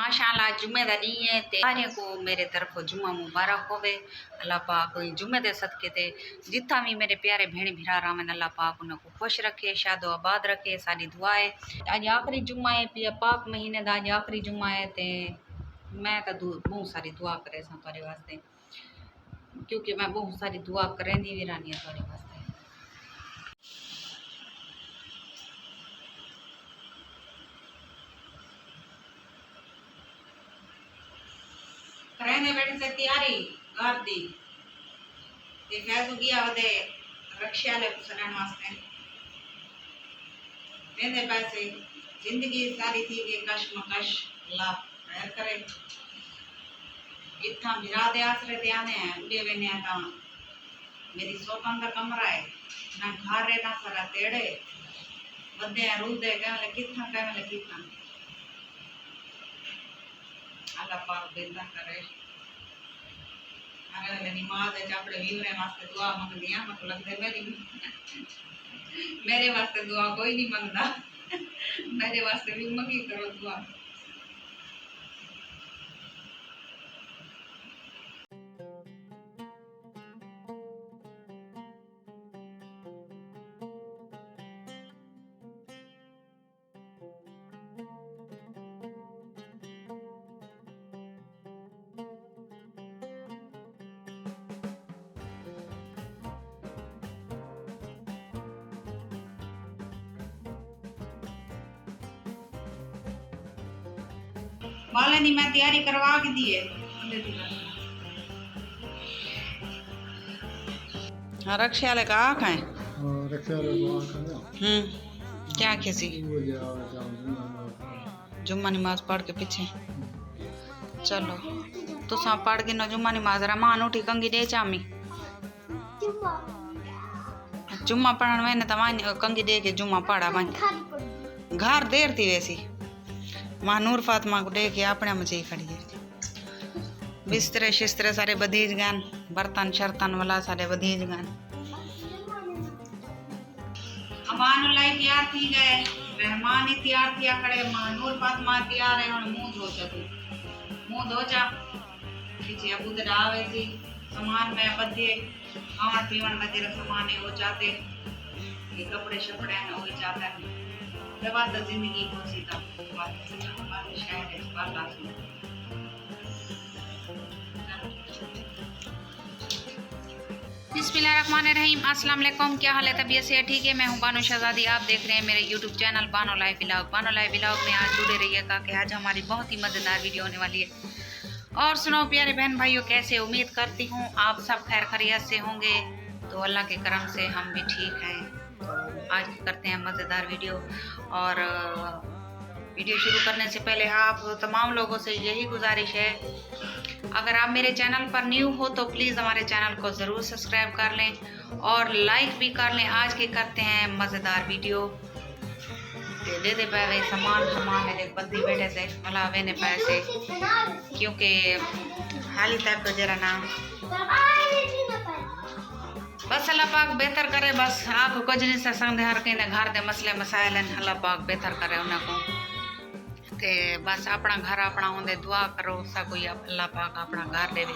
माशाअल्लाह जुम्मे दा डी है ते सारे को मेरे तरफ जुम्मा मुबारक होवे। अल्लाह पाक जुम्मे दे सदके ते जिथा भी मेरे प्यारे भेण भिरा रावन अल्लाह पाक उनको खुश रखे, शादो आबाद रखे, सारी दुआ है। आज आखिरी जुम्मा है पिया पाक महीने दा, आज आखिरी जुम्मा है ते मैं तो बहुत सारी दुआ करे सा तुहाडे वास्ते, क्योंकि मैं बहुत सारी दुआ करेंदी भी रहनी है तुहाडे वास्ते। करेंगे बैठे से तैयारी घर दी ते फैज़ गया वदे रक्षा ले सरण वास्ते वेंदे पैसे जिंदगी सारी थी के कशमकश अल्लाह खैर करे। इतना बिरा दे आसरे ते आने उड़े वेने ता मेरी सोपन का कमरा है ना घर है ना सारा तेड़े बदे रूदे कहले कितना अल्लाह पाक बेदा करे। अरे नमाज है अपने वीवरे वास्ते दुआ मंगदियां मतलब लगदे मेरे वास्ते दुआ कोई नहीं मंगदा मेरे वास्ते भी मंगी करो दुआ। वाले नहीं मैं तैयारी करवा के दी है। हाँ रक्षा वाले का आँख है क्या किसी जुम्मा नमाज पढ़ के पीछे चलो तो सा पढ़ के ना जुम्मा नमाज रमान उठी कंगी दे चामी जुम्मा पढ़न मैंने तो कंगी दे के जुम्मा पढ़ा वन घर देर थी वैसी मां नूर फातिमा को देख के अपने मचे खड़ी है। बिस्तरे शिस्तरे सारे बदीज गान बर्तन शर्तन वाला सारे बदीज गान अमानुल्लाह तैयार थी गए, रहमान ही तैयार किया खड़े, मां नूर फातिमा तैयार है। और मुंह धो जा तू मुंह धो जा पीछे अबू दरावे थी सामान में बदे खान पीवन का तेरा सामान है वो चाहते ये कपड़े शपड़े हैं वो चाहता है बात जिंदगी को सीधा शहर है बिस्मिल्लाहिर्रहमानिर्रहीम। अस्सलाम वालेकुम, क्या हाल है? तबीयत से ठीक है? मैं हूं बानो शहजादी, आप देख रहे हैं मेरे YouTube channel Bano live vlog. Bano live vlog में आज जुड़े रहिएगा कि आज हमारी बहुत ही मज़ेदार वीडियो होने वाली है। और सुनो प्यारे बहन भाइयों, कैसे उम्मीद करती हूँ आप सब खैर खैरियत से होंगे। तो अल्लाह के करम से हम भी ठीक हैं। आज करते हैं मज़ेदार वीडियो। और वीडियो शुरू करने से पहले आप तमाम लोगों से यही गुजारिश है, अगर आप मेरे चैनल पर न्यू हो तो प्लीज़ हमारे चैनल को ज़रूर सब्सक्राइब कर लें और लाइक भी कर लें। आज के करते हैं मज़ेदार वीडियो। दे दे पे सामान हमारे मेरे बंदी बैठे से मला वे ने पैसे क्योंकि हाली तक तो जरा ना बस अल्लाह पाक बेहतर करे। बस आप कुछ नहीं से संग हर कहीं घर दे मसले मसाइल अल्लाह पाक बेहतर करे उनको ते बस अपना घर अपना होंदे दुआ करो सब कोई अल्लाह पाक अपना घर देवे।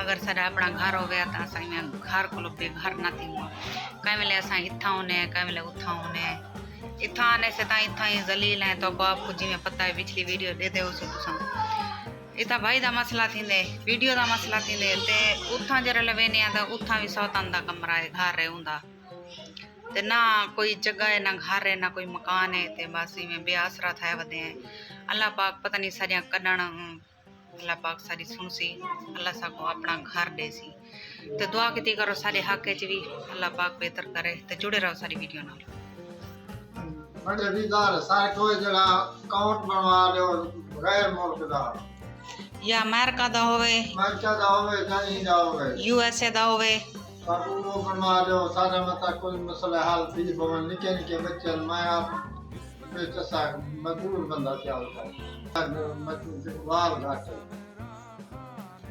अगर सारा अपना घर हो गया तो असा घर को बेघर न थी कई वेले असा इतना होने कई वेले उथा होने इतना आने से इतना ही जलील है। तो आपको जिमें पता है पिछली वीडियो दे दे उसे तुसा इतना भाई का मसला थींदे वीडियो का मसला थींदे ते उथा जरा वेने तो उथा भी सौतन का कमरा है घर है होंदा ते ना कोई जगह है ना घर है ना कोई मकान है ते बस इवें बेआसरा था वधे हैं। अल्लाह पाक पता नहीं सारिया कढ़ण अल्लाह पाक सारी सुनसी अल्लाह साको अपना घर दे सी ते दुआ की करो सारे हक च भी अल्लाह पाक बेहतर करे। ते जुड़े रहो सारी वीडियो नाल। बड़े दीदार सारे कोई जगह अकाउंट बनवा लो गैर मुल्क दा या अमेरिका दा होवे कहीं दा होवे यूएसए दा होवे साबू वो बनवा लो सारे मता कोई मसला हल थी भवन निके निके बच्चे मैं आप बेचसा मजदूर बंदा क्या होता है मजदूर वाल घाट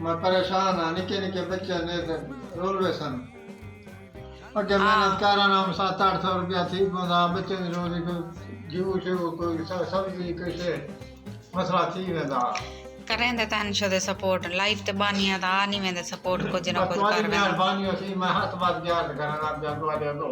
मैं परेशान है निके निके बच्चे ने रोलवे सन अगे मेहनत कराना 700-800 रुपया थी बंदा बच्चे ने रोजी को जीव से कोई सब्जी कैसे मसला थी वेंदा करेंदे तन छो दे सपोर्ट लाइफ ते बानिया दा आ नहीं वेंदे सपोर्ट कुछ ना कुछ तुम्हारी कर वेंदे मेहरबानी होती मैं हाथ बात याद करना आप जान वाले दो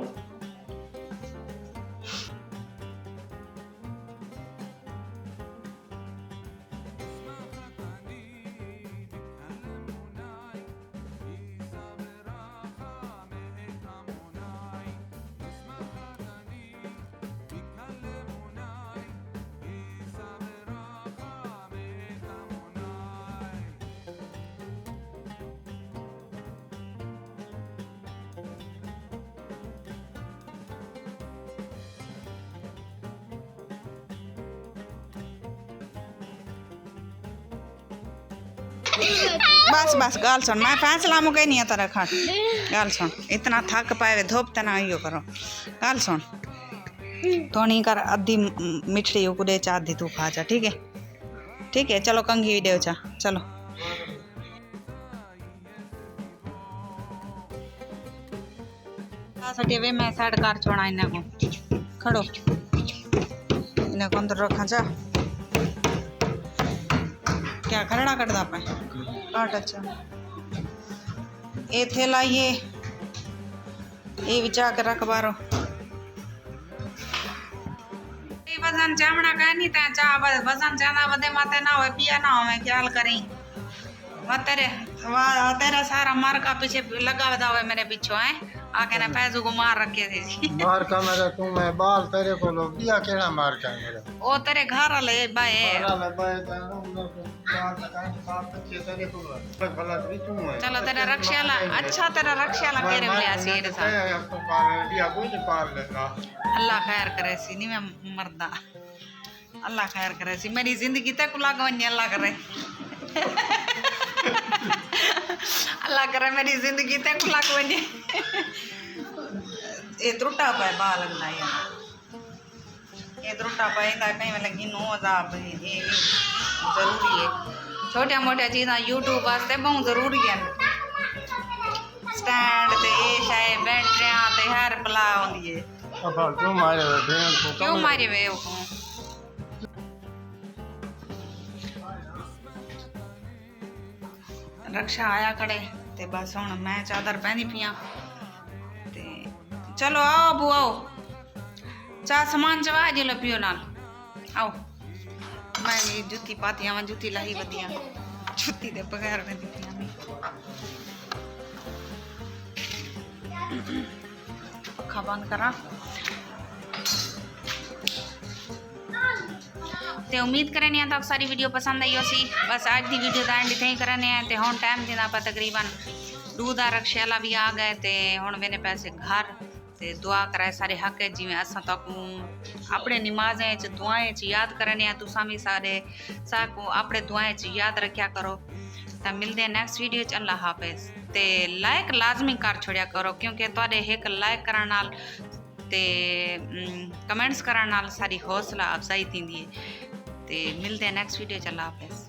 बस बस गाल सुन मैं फैसला मुके नहीं आता रखा गाल सुन इतना थक पाए धोपते ना यो करो गाल सुन थोड़ी कर अद्धी मिठड़ी उकड़े चा आधी तू खा जा ठीक है चलो कंघी वीडियो चा चलो सटे वे मैं साइड कार छोड़ा इन्हें को खड़ो इन्हें को अंदर रखा जा क्या खरड़ा करदा पे काट अच्छा ए थैला ये विचा के रख बारो ए वजन चामड़ा का नहीं ता चा वजन ज्यादा बदे माते ना होए पिया ना होए ख्याल करी तेरा सारा मार का पीछे लगा बदा हुए मेरे पीछे है आके ना पैसों को मार रखे थे मार का मेरा तू मैं बाल तेरे को लो दिया केड़ा मार का मेरा ओ तेरे घर वाले बाए वाला बाय जानो उन चार तकान साथ बच्चे तेरे को भला भी तू है चलो तेरा रक्षाला अच्छा तेरा रक्षाला केरे मिले आसीर सा तो पार दिया कोई नहीं पार लेगा अल्लाह खैर करे सी नहीं मैं मरदा अल्लाह खैर करे सी मेरी जिंदगी तक लागवनी अल्लाह करे अल्लाह करे मेरी जिंदगी तक लागवनी ये त्रुटा पे बाल लगना ये त्रुटा पे इंदा कहीं में लगी नो अजाब ये जरूरी है छोटे मोटे चीज़ां यूट्यूब वास्ते बहुत जरूरी है स्टैंड ते ये शायद बैटरियां ते हर बला होंदी है अब क्यों मारे भेड़ को क्यों मारे वे को रक्षा आया कड़े ते बस हुण मैं चादर पहनी पिया ते चलो आओ अबू आओ चा सामान चवा जो पियो नाल आओ मैं भी जुत्ती पाती मैं जुत्ती लाई वधिया जुत्ती दे बगैर में दिखिया मैं पक्खा बंद करा ते उम्मीद करने तक सारी वीडियो पसंद आई सी बस आज की वीडियो का एंड इतने ही करने ते हुण टाइम देना आप तकरीबन 2 दा रक्षाला भी आ गए ते हुण मैंने पैसे घर ते दुआ कराए सारे हक है जिवें असां तक अपने नमाज़ें च दुआएं च याद करने तुसां भी सारे साकू अपने दुआएं च याद रखा करो तो मिलते हैं नेक्स्ट वीडियो च अल्लाह हाफिज़ ते लाइक लाजमी कर छोड़िया करो क्योंकि तुहाडे एक लाइक करन नाल ते कमेंट्स करन नाल सारी हौसला अफजाई थींदी है ते मिलते हैं नेक्स्ट वीडियो च अल्लाह हाफिज़।